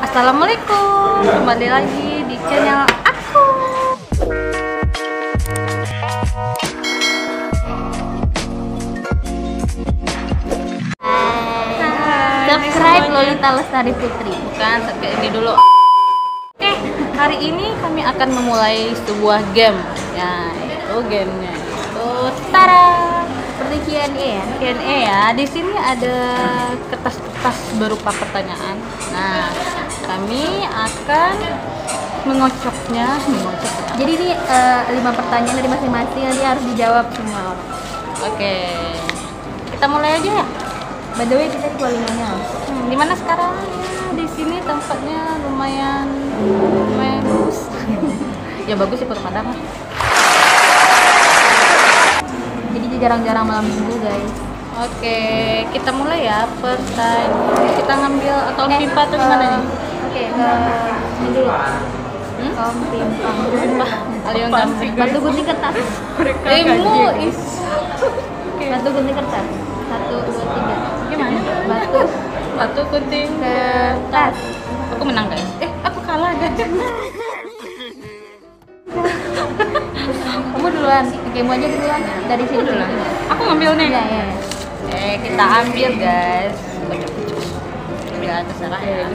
Assalamualaikum, kembali lagi di channel aku. Subscribe Lolita Lestari Putri. Bukan, kayak ini dulu. Oke, hari ini kami akan memulai sebuah game. Ya, itu gamenya itu Tara. Seperti Q&A ya? Q&A ya. Di sini ada kertas-kertas berupa pertanyaan. Nah, kami akan mengocoknya. Jadi ini 5 pertanyaan dari masing-masing, nanti harus dijawab semua orang. Oke, kita mulai aja ya. By the way, kita di Kualingannya. Di mana sekarang? Ya, di sini tempatnya lumayan bagus. Ya bagus sih pemandangan. Jadi jarang-jarang malam minggu, guys. Oke, kita mulai ya. Pertanyaan. Kita ngambil atau pipa atau gimana nih? Oke, ini dulu. Timpang. Ada yang ngambil. Batu gunting kertas. Ilmu is. Batu gunting kertas. 1, 2, 3. Gimana? Batu gunting Kertas. Aku menang guys. Aku kalah guys. Kamu duluan. Oke, mau aja duluan. Dari sini duluan. Aku ngambil nih. Iya. Kita ambil guys. Ambil terserah ya.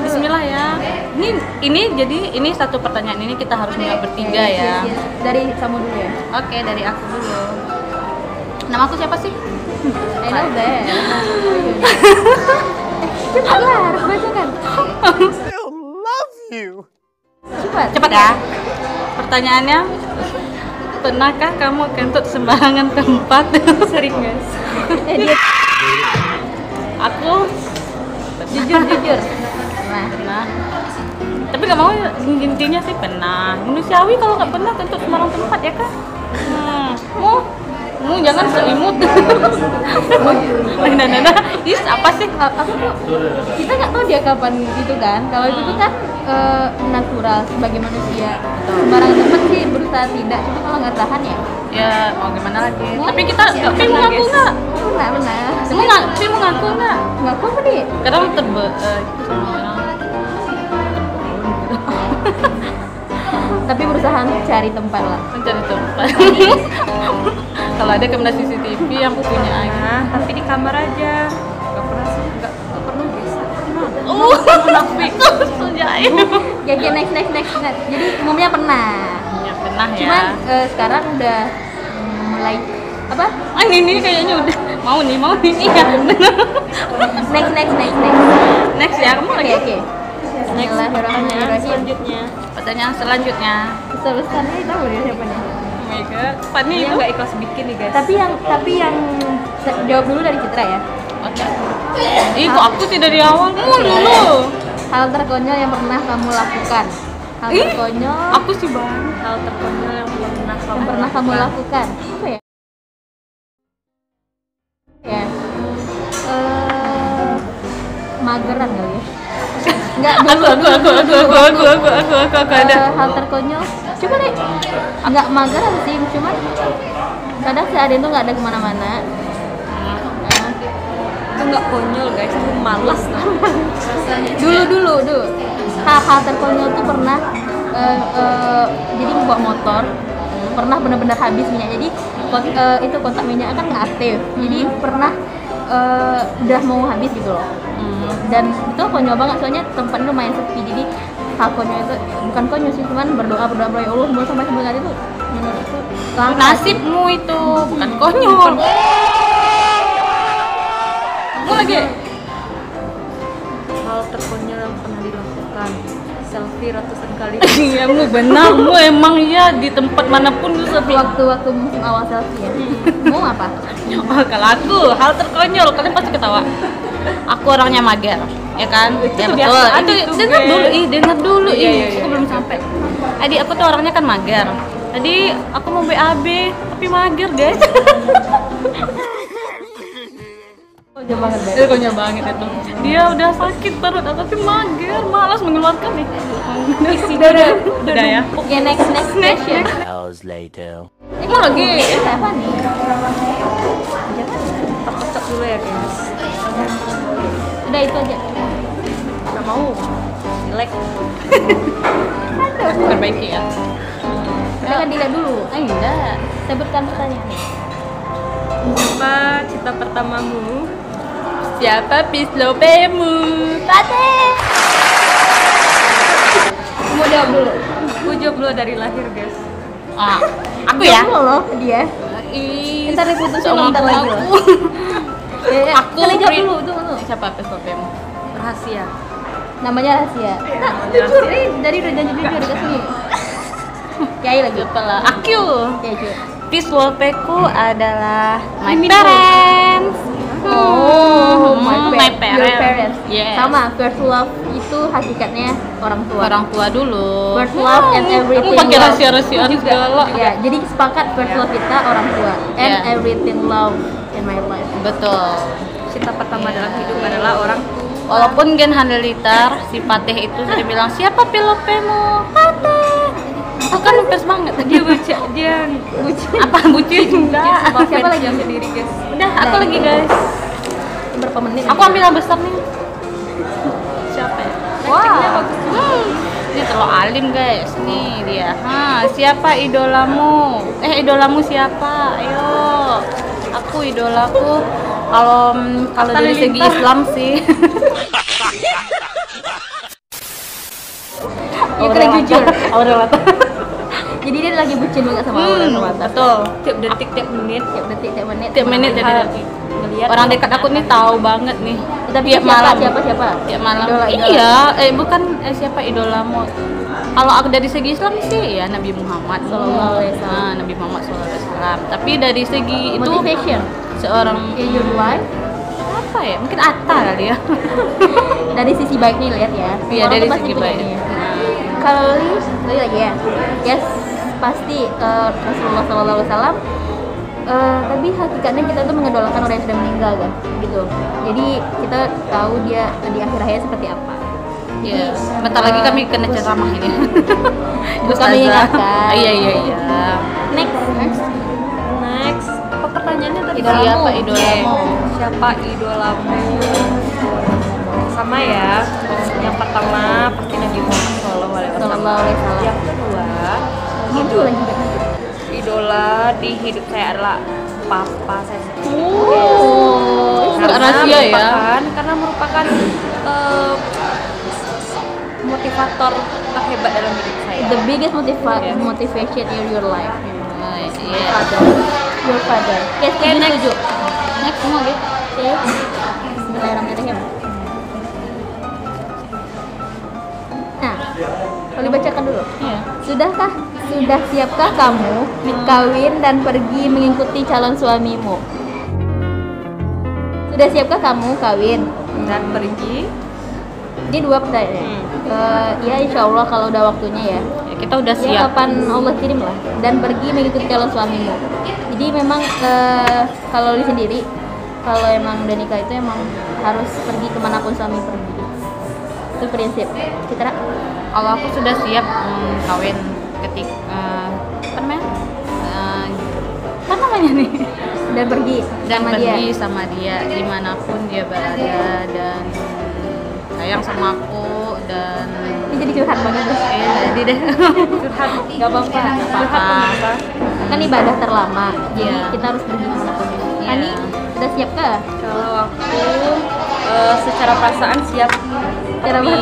Bismillah ya. Ini satu pertanyaan ini kita harus menjawab bertiga ya. Dari kamu dulu ya. Oke, dari aku dulu. Nama aku siapa sih? I know that. Cepat lah, harus baca kan. still love you. Cepat ya. Pertanyaannya, pernahkah kamu kentut sembarangan tempat? Sering guys. Dia Aku jujur. pernah. Tapi nggak mau, intinya sih pernah. Manusiawi kalau nggak pernah kentut sembarang tempat ya kan? Mu jangan selimut. Nah, is apa sih? Aku tuh kita nggak tahu dia kapan itu kan. Kalau itu tuh kan natural sebagai manusia. Sembarangan tempat sih berusaha tidak. Cuma kalau nggak tahan ya. Ya mau gimana lagi? Tapi mau ngaku nggak? Benar. Tapi mau ngaku nggak? Ngaku apa nih? Kadang sama orang. Tapi berusaha cari tempat lah. Mencari tempat. Kalau ada kamera CCTV yang punya aja. Tapi di kamar aja. Gak pernah sih, gak pernah guys. Munafik. Sujain. Ya, next. Jadi umumnya pernah. Ya pernah ya. Cuman sekarang udah mulai apa? Ini kayaknya udah mau nih. Iya. Next. Next ya, kamu lagi. Oke. Bismillahirrahmanirrahim. Selanjutnya. Pertanyaan selanjutnya. Besar-besarnya tahu dia siapa nih? Oh my god. Fanny Ini itu gak ikhlas bikin nih guys. Tapi yang jawab dulu dari Citra ya. Oke. Kok aku sih dari awal dulu. Hal terkonyol yang pernah kamu lakukan. Hal terkonyol Aku sih bang. Hal terkonyol yang pernah kamu lakukan. Apa ya? Ya. Mageran kali ya. Enggak Aku ada. hal terkonyol. Coba deh. Enggak mageran sih, cuma kadang si Aden tuh nggak ada kemana-mana. Itu gak konyol guys, aku malas tau. Dulu. Hal terkonyol tuh pernah jadi bawa motor. Pernah benar-benar habis minyak. Jadi itu kontak minyak kan nggak aktif. Jadi pernah udah mau habis gitu loh. Dan itu konyol banget soalnya tempatnya lumayan sepi. Jadi hal konyol itu bukan konyol sih, cuman berdoa ya Allah mau sampai hari itu menurutku Nasibmu itu bukan konyol. Kamu lagi. Hal terkonyol yang pernah dilakukan. Selfie ratusan kali. Iya, benar. Emang ya di tempat manapun tuh sepi. waktu musim awal selfie ya. Mau apa? Kalau aku hal terkonyol kalian pasti ketawa. Aku orangnya mager, ya kan? Ya betul. kebiasaan Itu itu, dengar dulu. Iya. Aku belum sampai. Tadi aku tuh orangnya kan mager. Tadi aku mau BAB tapi mager, guys. Konyol banget deh. Konyol banget itu. Dia udah sakit perut, tapi mager, malas mengeluarkan nih. Udah ya. Oke, next question. Hours later. Mau lagi? Siapa nih? Tak kocok dulu ya guys. Udah itu aja. Gak mau jelek. Perbaiki ya. Jangan dilihat dulu. Enggak. Sebutkan pertanyaan. Siapa cinta pertamamu? Siapa pislopemu? Pateh. Mau jawab dulu. Aku jawab dulu dari lahir, guys. Ah, aku ya. Jomblo loh dia. Ih, Ntar diputusin sama ntar lagi loh. aku. Aku Kalian jawab pri- dulu, dulu. Siapa pislopemu? Rahasia. Namanya rahasia. Nah, jujur nih, dari udah janji jujur dikasih. Kiai lagi. Kepala aku. Ya, jujur. Pislopeku adalah my Mimin parents. Oh, my parents. Your parents. Yes. Sama, first love itu hakikatnya orang tua. Orang tua dulu. First love and everything Kamu pakai love. rahasia-rahasiaan segala. Ya, jadi sepakat first love kita orang tua and Ya. everything love in my life. Betul. Cinta pertama dalam hidup adalah orang tua. Walaupun Gen Handelitar, si Pateh itu sudah bilang, siapa pilopemu? Pateh. Aku kan ngefans banget. Dia baca, dia Bucin. Apa bucin? Enggak. Siapa lagi? sendiri, guys. Udah, aku lagi guys. Berapa menit? Aku ambil yang besar nih. Siapa ya? Wow. Ini terlalu alim guys. Nih dia. Siapa idolamu? Idolamu siapa? Ayo. Aku idolaku. Kalau dari segi Islam sih. Ya kena jujur. Aurel Mata. Jadi dia lagi bucin banget sama Aurel Mata. Betul. Tiap detik, tiap menit, Tiap detik, tiap menit. Tiap menit jadi Hal- lagi. ngelihat Orang dekat aku nih tahu banget nih. Tapi Tiap siapa, malam. siapa? Tiap malam. Idola. Iya, bukan siapa idolamu. Kalau aku dari segi Islam sih ya Nabi Muhammad Sallallahu alaihi wasallam. Nabi Muhammad SAW. Tapi dari segi itu Motivation seorang in your life. apa ya? Mungkin Atta kali ya. Dari sisi baiknya lihat ya. Iya, Orang dari tuh pasti segi punya baik. ini. Kalau Li lagi ya. Yes, pasti Rasulullah SAW. Tapi hakikatnya kita tuh mengidolakan orang yang sudah meninggal kan, gitu. Jadi kita tahu dia di akhir hayat seperti apa. Iya. Bentar lagi kami kena ceramah ini. Bukan mengingatkan. Iya. Next. Next, apa pertanyaannya tadi? Idolamu. Siapa idolamu? Oke, siapa idolamu? Sama ya. Yang pertama pasti Nabi Muhammad Sallallahu alaihi wasallam. Yang kedua, Itu lagi kan. idola di hidup saya adalah papa saya sendiri. Oh, rahasia ya. Karena merupakan motivator terhebat dalam hidup saya. the biggest Yes. motivation in your life. Iya. Your father. Yes, setuju. Next semua gitu. Oke. Bismillahirrahmanirrahim. Nah, kalau dibacakan dulu. Iya. Sudah siapkah kamu kawin dan pergi mengikuti calon suamimu? Sudah siapkah kamu kawin? Dan pergi. Ini dua pertanyaan. Ya insya Allah kalau udah waktunya ya. Ya, kita udah Ya siap. kapan Allah kirim lah. Dan pergi mengikuti calon suamimu. Jadi memang kalau Li sendiri, kalau emang udah nikah itu emang harus pergi kemanapun suami pergi. Itu prinsip. Citra? Kalau aku sudah siap kawin ketik apa namanya? Apa namanya nih? Dan pergi Dan sama pergi dia. sama dia dimanapun dia berada dan sayang sama aku dan Ini jadi curhat banget deh. jadi deh Curhat. Gak apa-apa. apa-apa. Kan ibadah terlama. Jadi Iya. kita harus pergi kemanapun. Iya. Hani, sudah siap kah? Kalau aku secara perasaan siap, Secara tapi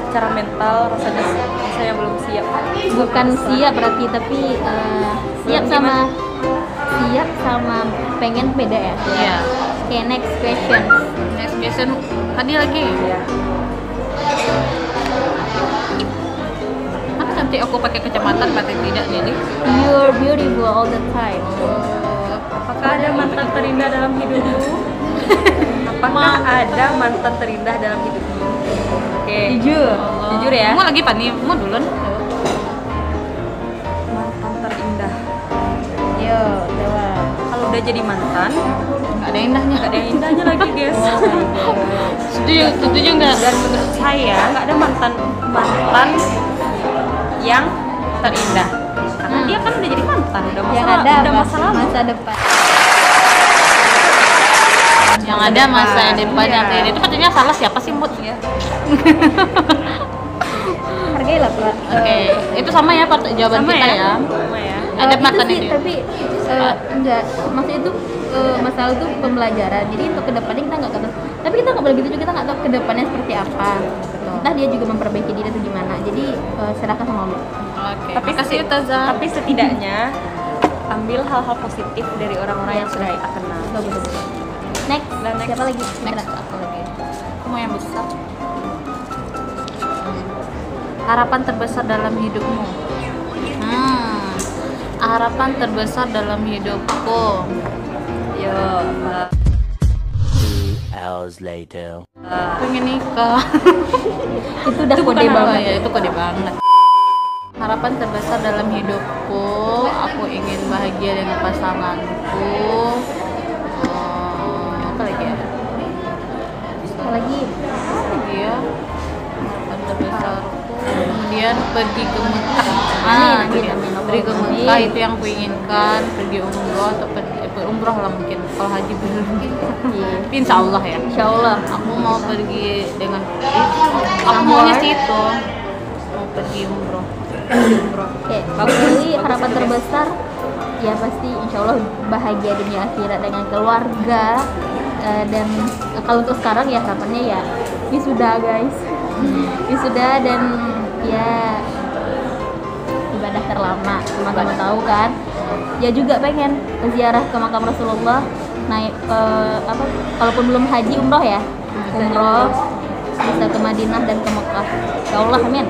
secara mental rasanya saya belum siap. Bukan siap berarti, tapi siap sama pengen beda ya. Iya. Oke, next question. Next question tadi lagi Ya. kan nanti aku pakai kacamata berarti tidak jadi You're beautiful all the time. Apakah ada mantan terindah dalam hidupmu? Apakah ada mantan terindah dalam hidupmu? Oke. Jujur. Jujur ya. mau lagi pani mau duluan Mantan terindah. Yo, jawab. Kalau udah jadi mantan, nggak ada indahnya nggak ada yang indahnya lagi, guys. setuju nggak Dan menurut saya nggak ada mantan yang terindah. Karena dia kan udah jadi mantan, udah Yang masa ada udah apa? masa lalu. Masa depan. yang ada masa depan Iya. yang terakhir itu katanya salah siapa sih Mut ya lah Pak. Oke, itu sama ya jawaban Sama kita ya? ya. Sama ya. Ada Itu makan sih, ini. tapi enggak, maksudnya itu masalah itu pembelajaran. Jadi untuk kedepannya kita nggak tahu, tapi kita nggak boleh gitu juga, kita nggak tahu kedepannya seperti apa. Entah dia juga memperbaiki diri atau gimana. Jadi serahkan sama Allah. Oke. Tapi Makasih Ustazah. Tapi setidaknya ambil hal-hal positif dari orang-orang yang sudah kita kenal. Bagus. Next, Dan next. siapa lagi? Next aku lagi. Aku mau yang besar. Harapan terbesar dalam hidupmu. Harapan terbesar dalam hidupku. Yo, 2 hours later. Pengen nikah. Itu udah Itu kode bukan banget. ya, itu kode banget. Harapan terbesar dalam hidupku, aku ingin bahagia dengan pasanganku. Apa lagi ya? Apa lagi? Apa lagi ya? Harapan terbesarku. Kemudian pergi ke Mekah. Amin, Iya. amin, amin. Pergi ke Mekah Amin. itu yang kuinginkan. Pergi umroh atau umroh lah mungkin. Kalau haji belum. Iya. Tapi insya Allah ya. Insya Allah. Aku mau pergi dengan aku maunya sih itu mau pergi umroh. Oke, jadi harapan terbesar ya pasti insya Allah bahagia dunia akhirat dengan keluarga. Dan kalau untuk sekarang ya harapannya ya wisuda guys, wisuda dan ya ibadah terlama sama-sama tahu kan. Ya juga pengen ziarah ke makam Rasulullah, naik apa kalaupun belum haji umroh ya, umroh bisa ke Madinah dan ke Mekah. Ya Allah, amin.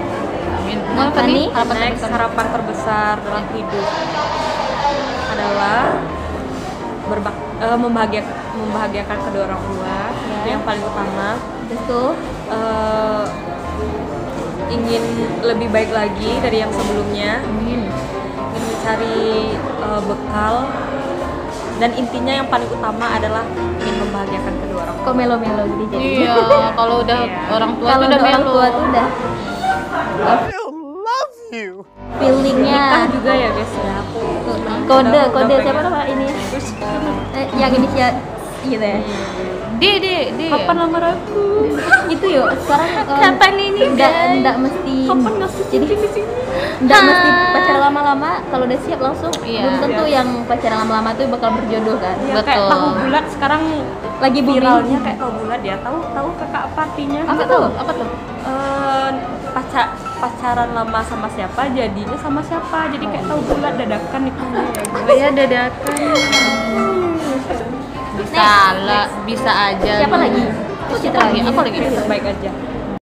Amin. Nah, Apa nih? Fani? next harapan terbesar dalam hidup adalah membahagiakan kedua orang tua. Itu yang paling utama. Betul. Ingin lebih baik lagi dari yang sebelumnya. Amin. Ingin mencari bekal, dan intinya yang paling utama adalah ingin membahagiakan kedua orang tua. Kok melo-melo gitu jadi. Iya, kalau udah Iya. orang tua Kalau tuh udah udah orang melo. tua tuh udah I still love you. feelingnya. Nikah juga ya guys ya. Aku Kode udah siapa pengen. nama ini? Yang inisial gitu ya. Di. Kapan lamar aku? Itu yuk. Sekarang Kapan ini, guys? enggak mesti. Kapan ngasih Jadi di sini? enggak mesti pacaran lama-lama, kalau udah siap langsung. Iya. Belum tentu yang pacaran lama-lama tuh bakal berjodoh kan. Ya, kayak Betul. tahu bulat sekarang Lagi booming. viralnya kayak tahu bulat ya. Tahu kakak apa artinya? Apa tuh? Apa tuh? Pacaran lama sama siapa, jadinya sama siapa. Jadi kayak tahu bulat dadakan nikahnya ya. Ya dadakan. Bisa lah, bisa aja. Siapa lagi? Siapa lagi? Aku lagi. Terbaik aja.